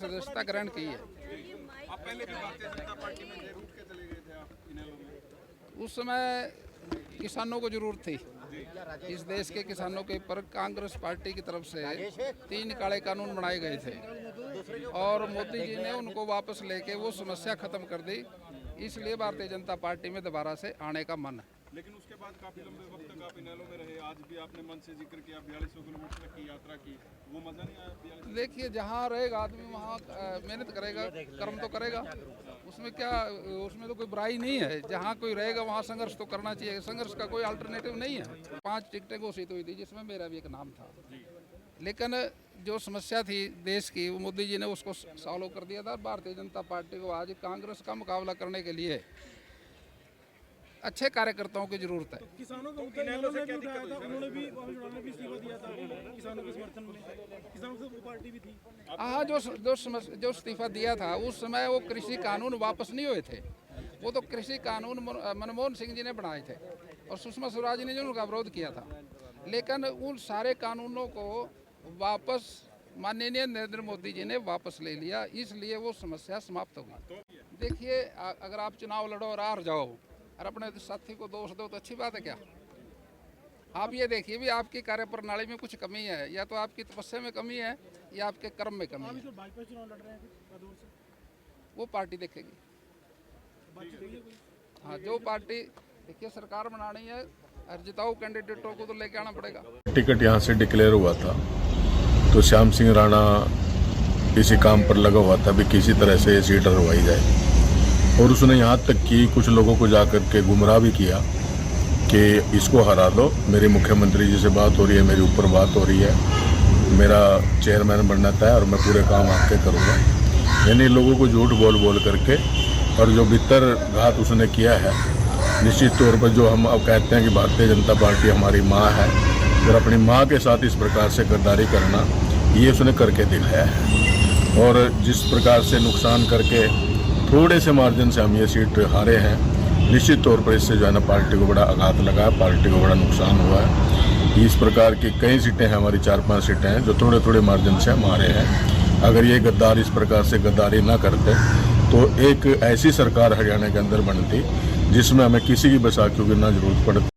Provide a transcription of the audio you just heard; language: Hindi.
सदस्यता ग्रहण की है। आप पहले भी भारतीय जनता पार्टी में जरूर के चले गए थे आप इनेलो में? उस समय किसानों को जरूरत थी। इस देश के किसानों के ऊपर कांग्रेस पार्टी की तरफ से 3 काले कानून बनाए गए थे और मोदी जी ने उनको वापस लेके वो समस्या खत्म कर दी। इसलिए भारतीय जनता पार्टी में दोबारा से आने का मन है। लेकिन उसके बाद काफी लंबे वक्त तक आप इनेलो में रहे। आज भी आपने मन से जिक्र किया 4200 किलोमीटर तक की यात्रा की, वो मजा नहीं आया? 4200 देखिए, जहाँ रहेगा आदमी वहाँ मेहनत करेगा, कर्म तो करेगा। उसमें क्या, उसमें तो कोई बुराई नहीं है। जहाँ कोई रहेगा वहाँ संघर्ष तो करना चाहिए। संघर्ष का कोई अल्टरनेटिव नहीं है। 5 टिकटें घोषित हुई थी जिसमें मेरा भी एक नाम था, लेकिन जो समस्या थी देश की वो मोदी जी ने उसको सॉल्व कर दिया था। भारतीय जनता पार्टी को आज कांग्रेस का मुकाबला करने के लिए अच्छे कार्यकर्ताओं की जरूरत है। किसानों का मुद्दा इनेलो ने भी उठाया था, उन्होंने भी इस्तीफा दिया था किसानों के समर्थन में। किसानों से वो पार्टी भी थी। हाँ, जो इस्तीफा दिया था उस समय वो कृषि कानून वापस नहीं हुए थे। वो तो कृषि कानून मनमोहन सिंह जी ने बनाए थे और सुषमा स्वराज ने जो उनका विरोध किया था। लेकिन उन सारे कानूनों को वापस माननीय नरेंद्र मोदी जी ने वापस ले लिया, इसलिए वो समस्या समाप्त हो गई। देखिए, अगर आप चुनाव लड़ो और हार जाओ और अपने साथी को दोष दो तो अच्छी बात है क्या? आप ये देखिए भी आपकी कार्यप्रणाली में कुछ कमी है, या तो आपकी तपस्या में कमी है या आपके कर्म में कमी है। भाजपा चुनाव लड़ रहे हैं रादौर से, वो पार्टी देखेगी। हाँ, जो पार्टी देखिए सरकार बनानी है और जिताऊ कैंडिडेटों को तो लेके आना पड़ेगा। टिकट यहाँ से डिक्लेयर हुआ था तो श्याम सिंह राणा इसी काम पर लगा हुआ था भी किसी तरह से ये सीट हरवाई जाए, और उसने यहाँ तक कि कुछ लोगों को जाकर के गुमराह भी किया कि इसको हरा दो। मेरे मुख्यमंत्री जी से बात हो रही है, मेरे ऊपर बात हो रही है, मेरा चेयरमैन बनना था और मैं पूरे काम आपके करूँगा। यानी लोगों को झूठ बोल बोल करके, और जो भीतर घात उसने किया है, निश्चित तौर पर जो हम अब कहते हैं कि भारतीय जनता पार्टी हमारी माँ है, और अपनी माँ के साथ इस प्रकार से गद्दारी करना ये उसने करके दिखाया है। और जिस प्रकार से नुकसान करके थोड़े से मार्जिन से हम ये सीट हारे हैं, निश्चित तौर पर इससे जो है ना पार्टी को बड़ा आघात लगा है, पार्टी को बड़ा नुकसान हुआ है। इस प्रकार की कई सीटें हैं, हमारी 4-5 सीटें हैं जो थोड़े थोड़े मार्जिन से हम हारे हैं। अगर ये गद्दार इस प्रकार से गद्दारी ना करते तो एक ऐसी सरकार हरियाणा के अंदर बनती जिसमें हमें किसी की बैसाखियों की ना जरूरत पड़ती।